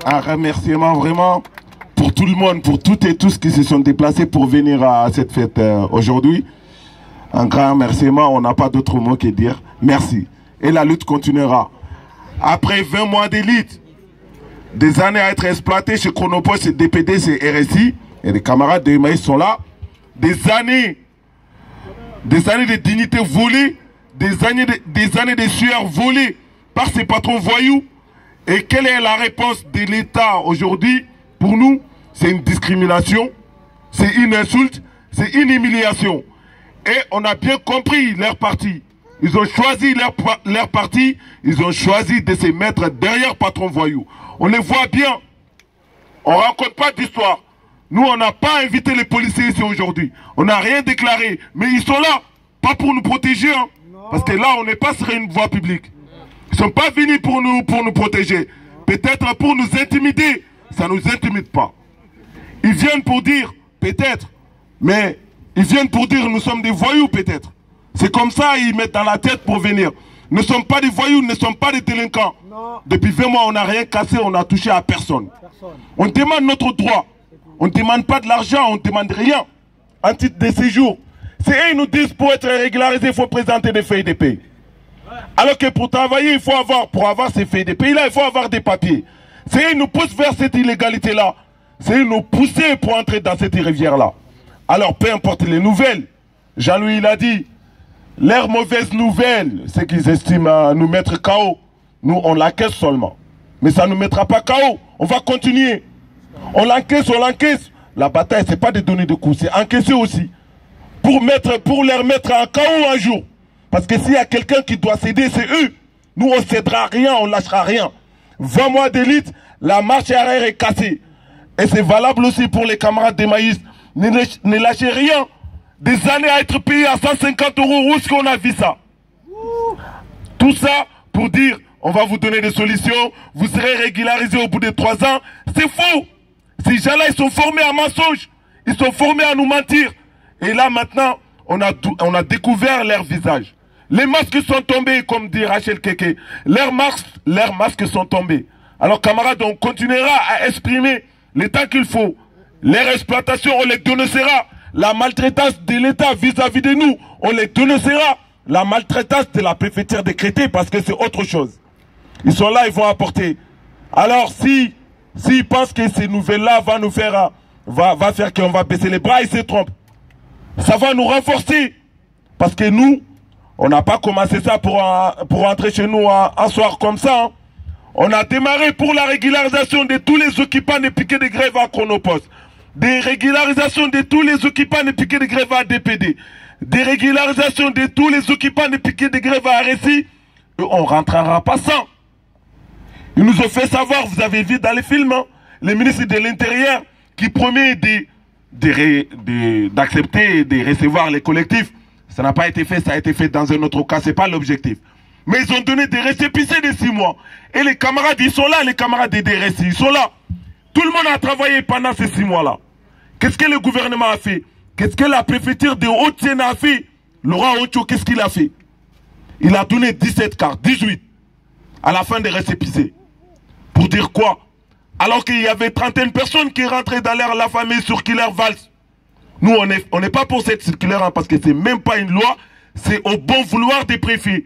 un remerciement vraiment pour tout le monde, pour toutes et tous qui se sont déplacés pour venir à cette fête aujourd'hui. Un grand remerciement, on n'a pas d'autre mot que dire. Merci. Et la lutte continuera. Après 20 mois d'élite, des années à être exploités chez Chronopost, DPD, c'est RSI, et les camarades de Maïs sont là. Des années de dignité volée, des années de sueur volée par ces patrons voyous. Et quelle est la réponse de l'État aujourd'hui? Pour nous, c'est une discrimination, c'est une insulte, c'est une humiliation. Et on a bien compris leur parti. Ils ont choisi leur parti, ils ont choisi de se mettre derrière patron voyou. On les voit bien. On ne raconte pas d'histoire. Nous, on n'a pas invité les policiers ici aujourd'hui. On n'a rien déclaré. Mais ils sont là, pas pour nous protéger. Hein. Parce que là, on n'est pas sur une voie publique. Ils ne sont pas venus pour nous protéger. Peut-être pour nous intimider. Ça ne nous intimide pas. Ils viennent pour dire, peut-être, mais ils viennent pour dire nous sommes des voyous peut-être. C'est comme ça ils mettent dans la tête pour venir. Nous ne sommes pas des voyous, nous ne sommes pas des délinquants. Non. Depuis 20 mois, on n'a rien cassé, on n'a touché à personne. On demande notre droit. On ne demande pas de l'argent, on ne demande rien. En titre de séjour. C'est eux qui nous disent pour être régularisé, il faut présenter des feuilles de paie. Alors que pour travailler, il faut avoir, pour avoir ces feuilles de paie là, il faut avoir des papiers. C'est eux qui nous poussent vers cette illégalité-là. C'est eux qui nous poussent pour entrer dans cette rivière-là. Alors, peu importe les nouvelles, Jean-Louis il a dit, leurs mauvaises nouvelles, c'est qu'ils estiment à nous mettre KO. Nous, on l'encaisse seulement. Mais ça ne nous mettra pas KO. On va continuer. On l'encaisse, on l'encaisse. La bataille, ce n'est pas de donner de coups, c'est encaisser aussi. Pour leur mettre en KO un jour. Parce que s'il y a quelqu'un qui doit céder, c'est eux. Nous, on ne cédera rien, on ne lâchera rien. 20 mois d'élite, la marche arrière est cassée. Et c'est valable aussi pour les camarades des Maïs. Ne lâchez rien. Des années à être payé à 150 €, où est-ce qu'on a vu ça? Tout ça pour dire, on va vous donner des solutions, vous serez régularisé au bout de 3 ans. C'est faux. Ces gens-là, ils sont formés à mensonge. Ils sont formés à nous mentir. Et là, maintenant, on a découvert leur visage. Les masques sont tombés, comme dit Rachel Keke. Leurs masques sont tombés. Alors, camarades, on continuera à exprimer le temps qu'il faut. Les exploitations, on les dénoncera. La maltraitance de l'État vis-à-vis de nous, on les dénoncera. La maltraitance de la préfecture décrétée, parce que c'est autre chose. Ils sont là, ils vont apporter. Alors, s'ils pensent que ces nouvelles-là vont nous faire, va faire qu'on va baisser les bras, ils se trompent. Ça va nous renforcer. Parce que nous, on n'a pas commencé ça pour rentrer chez nous un soir comme ça. Hein. On a démarré pour la régularisation de tous les occupants des piquets de grève à Chronopost. Des régularisations de tous les occupants des piquets de grève à DPD. Des régularisations de tous les occupants des piquets de grève à RSI. On ne rentrera pas sans. Ils nous ont fait savoir, vous avez vu dans les films, hein, le ministre de l'Intérieur qui promet d'accepter et de recevoir les collectifs. Ça n'a pas été fait, ça a été fait dans un autre cas, ce n'est pas l'objectif. Mais ils ont donné des récépissés de 6 mois. Et les camarades, ils sont là, les camarades des DRSI, ils sont là. Tout le monde a travaillé pendant ces 6 mois-là. Qu'est-ce que le gouvernement a fait? Qu'est-ce que la préfecture de Haute-Seine a fait? Laurent Ocho, qu'est-ce qu'il a fait? Il a donné 17 cartes, 18, à la fin des récépissés. Pour dire quoi? Alors qu'il y avait 31 personnes qui rentraient dans la famille circulaire Valls. Nous, on n'est pas pour cette circulaire, hein, parce que c'est même pas une loi, c'est au bon vouloir des préfets.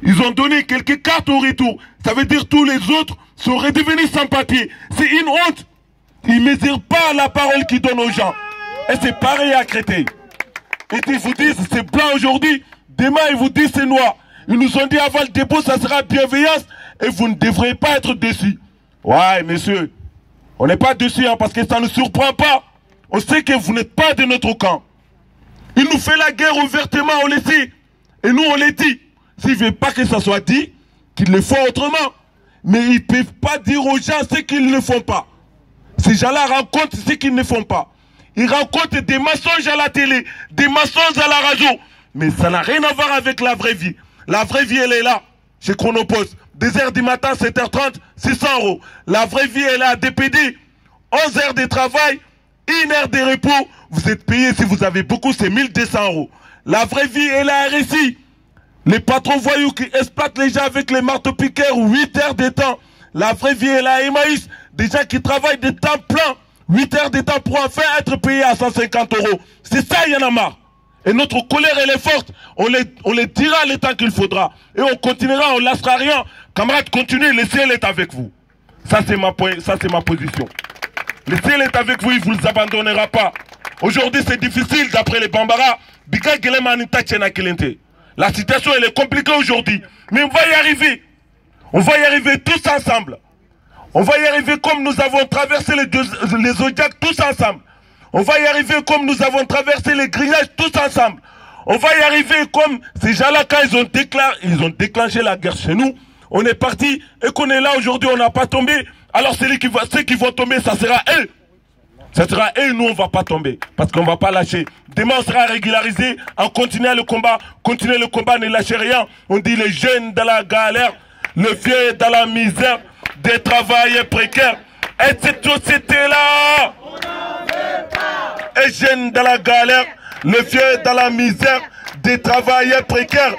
Ils ont donné quelques cartes au retour. Ça veut dire que tous les autres sont redevenus sans papier. C'est une honte. Ils ne mesurent pas la parole qu'ils donnent aux gens. Et c'est pareil à Créteil. Et ils vous disent c'est blanc aujourd'hui, demain ils vous disent c'est noir. Ils nous ont dit avant le dépôt ça sera bienveillance et vous ne devrez pas être déçus. Ouais, messieurs, on n'est pas déçus hein, parce que ça ne nous surprend pas. On sait que vous n'êtes pas de notre camp. Il nous fait la guerre ouvertement, on le sait. Et nous on le dit. S'ils ne veulent pas que ça soit dit, qu'ils le font autrement. Mais ils ne peuvent pas dire aux gens ce qu'ils ne font pas. Ces gens-là rencontrent ce qu'ils ne font pas. Ils rencontrent des mensonges à la télé, des mensonges à la radio. Mais ça n'a rien à voir avec la vraie vie. La vraie vie, elle est là, chez Chronopost. 2h du matin, 7h30, 600 €. La vraie vie, elle est à DPD. 11 heures de travail, 1 heure de repos. Vous êtes payé, si vous avez beaucoup, c'est 1200 €. La vraie vie, elle est à RSI. Les patrons voyous qui exploitent les gens avec les marteaux-piqueurs, 8 heures de temps. la vraie vie est là, Emmaüs, des gens qui travaillent de temps plein, 8 heures de temps pour enfin être payés à 150 €. C'est ça, il y en a marre. Et notre colère, elle est forte. On les dira le temps qu'il faudra. Et on continuera, on ne lâchera rien. Camarades, continuez, le ciel est avec vous. Ça, c'est ma position. Le ciel est avec vous, il ne vous abandonnera pas. Aujourd'hui, c'est difficile, d'après les Bambara. La situation, elle est compliquée aujourd'hui. Mais on va y arriver. On va y arriver tous ensemble. On va y arriver comme nous avons traversé les Zodiacs tous ensemble. On va y arriver comme nous avons traversé les grillages tous ensemble. On va y arriver comme ces gens-là, quand ils ont déclenché la guerre chez nous. On est parti et qu'on est là aujourd'hui, on n'a pas tombé. Alors ceux qui vont tomber, ça sera eux. Ça sera eux, nous on ne va pas tomber. Parce qu'on ne va pas lâcher. Demain on sera régularisé, on continue le combat. Continuez le combat, ne lâchez rien. On dit les jeunes dans la galère, le vieux dans la misère, des travailleurs précaires. Et cette société-là, et jeunes dans la galère, le vieux dans la misère, des travailleurs précaires.